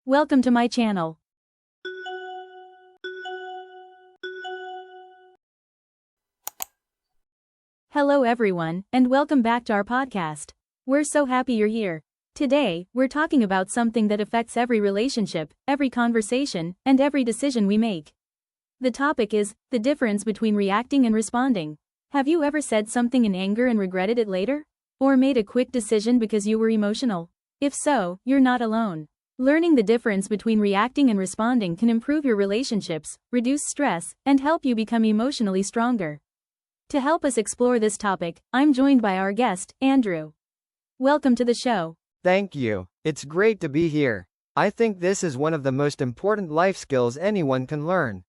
Welcome to my channel. Hello everyone, and welcome back to our podcast. We're so happy you're here. Today, we're talking about something that affects every relationship, every conversation, and every decision we make. The topic is the difference between reacting and responding. Have you ever said something in anger and regretted it later? Or made a quick decision because you were emotional? If so, you're not alone. Learning the difference between reacting and responding can improve your relationships, reduce stress, and help you become emotionally stronger. To help us explore this topic, I'm joined by our guest, Andrew. Welcome to the show. Thank you. It's great to be here. I think this is one of the most important life skills anyone can learn.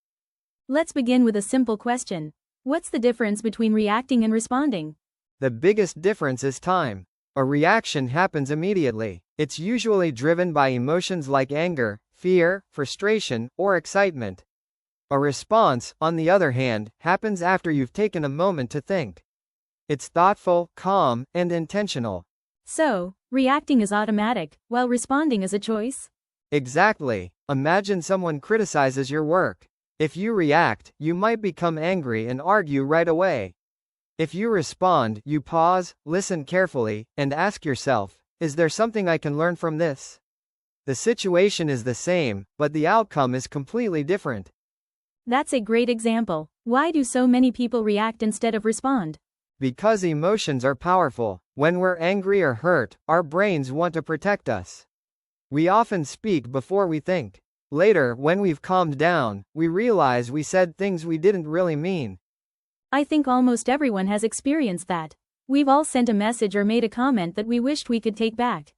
Let's begin with a simple question. What's the difference between reacting and responding? The biggest difference is time. A reaction happens immediately. It's usually driven by emotions like anger, fear, frustration, or excitement. A response, on the other hand, happens after you've taken a moment to think. It's thoughtful, calm, and intentional. So, reacting is automatic, while responding is a choice? Exactly. Imagine someone criticizes your work. If you react, you might become angry and argue right away. If you respond, you pause, listen carefully, and ask yourself, is there something I can learn from this? The situation is the same, but the outcome is completely different. That's a great example. Why do so many people react instead of respond? Because emotions are powerful. When we're angry or hurt, our brains want to protect us. We often speak before we think. Later, when we've calmed down, we realize we said things we didn't really mean. I think almost everyone has experienced that. We've all sent a message or made a comment that we wished we could take back.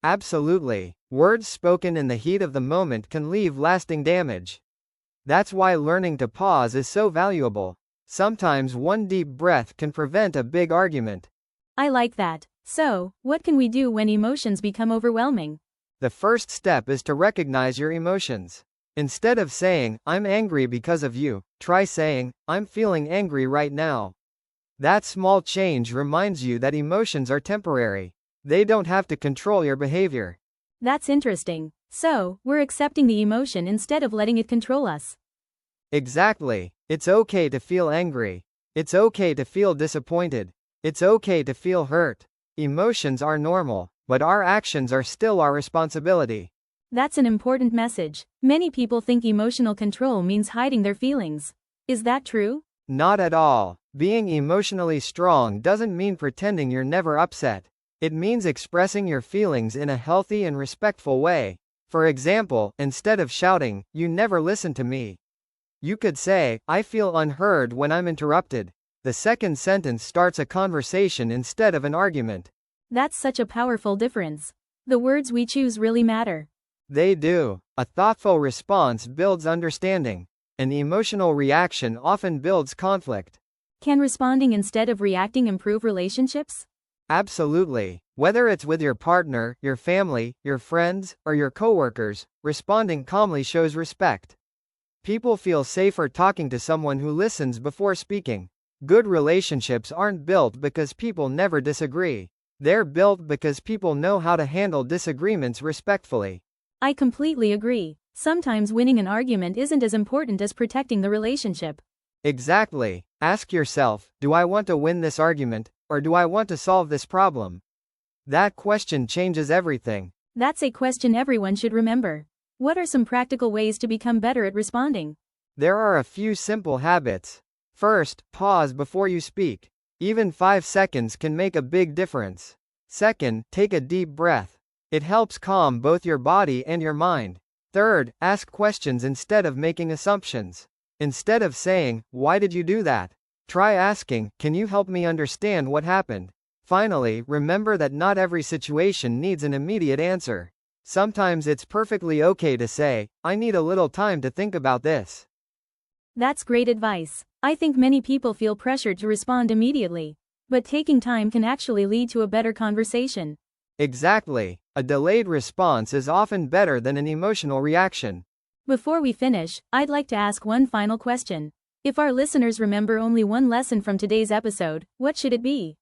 Absolutely. Words spoken in the heat of the moment can leave lasting damage. That's why learning to pause is so valuable. Sometimes one deep breath can prevent a big argument. I like that. So, what can we do when emotions become overwhelming? The first step is to recognize your emotions. Instead of saying, I'm angry because of you, try saying, I'm feeling angry right now. That small change reminds you that emotions are temporary. They don't have to control your behavior. That's interesting. So, we're accepting the emotion instead of letting it control us. Exactly. It's okay to feel angry. It's okay to feel disappointed. It's okay to feel hurt. Emotions are normal, but our actions are still our responsibility. That's an important message. Many people think emotional control means hiding their feelings. Is that true? Not at all. Being emotionally strong doesn't mean pretending you're never upset. It means expressing your feelings in a healthy and respectful way. For example, instead of shouting, "You never listen to me," you could say, "I feel unheard when I'm interrupted." The second sentence starts a conversation instead of an argument. That's such a powerful difference. The words we choose really matter. They do. A thoughtful response builds understanding. An emotional reaction often builds conflict. Can responding instead of reacting improve relationships? Absolutely. Whether it's with your partner, your family, your friends, or your coworkers, responding calmly shows respect. People feel safer talking to someone who listens before speaking. Good relationships aren't built because people never disagree. They're built because people know how to handle disagreements respectfully. I completely agree. Sometimes winning an argument isn't as important as protecting the relationship. Exactly. Ask yourself, do I want to win this argument, or do I want to solve this problem? That question changes everything. That's a question everyone should remember. What are some practical ways to become better at responding? There are a few simple habits. First, pause before you speak. Even 5 seconds can make a big difference. Second, take a deep breath. It helps calm both your body and your mind. Third, ask questions instead of making assumptions. Instead of saying, "Why did you do that?" try asking, "Can you help me understand what happened?" Finally, remember that not every situation needs an immediate answer. Sometimes it's perfectly okay to say, "I need a little time to think about this." That's great advice. I think many people feel pressured to respond immediately. But taking time can actually lead to a better conversation. Exactly. A delayed response is often better than an emotional reaction. Before we finish, I'd like to ask one final question. If our listeners remember only one lesson from today's episode, what should it be?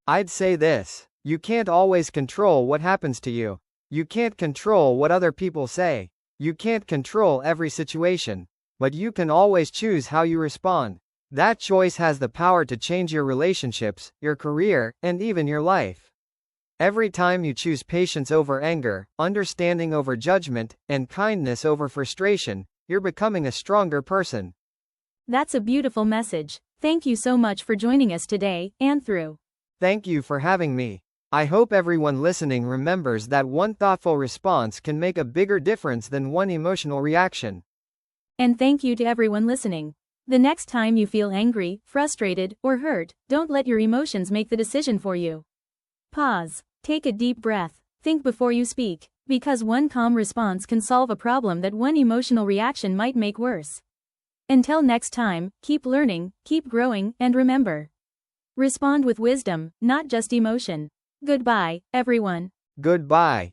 I'd say this: you can't always control what happens to you. You can't control what other people say. You can't control every situation. But you can always choose how you respond. That choice has the power to change your relationships, your career, and even your life. Every time you choose patience over anger, understanding over judgment, and kindness over frustration, you're becoming a stronger person. That's a beautiful message. Thank you so much for joining us today, Andrew. Thank you for having me. I hope everyone listening remembers that one thoughtful response can make a bigger difference than one emotional reaction. And thank you to everyone listening. The next time you feel angry, frustrated, or hurt, don't let your emotions make the decision for you. Pause. Take a deep breath. Think before you speak, because one calm response can solve a problem that one emotional reaction might make worse. Until next time, keep learning, keep growing, and remember. Respond with wisdom, not just emotion. Goodbye, everyone. Goodbye.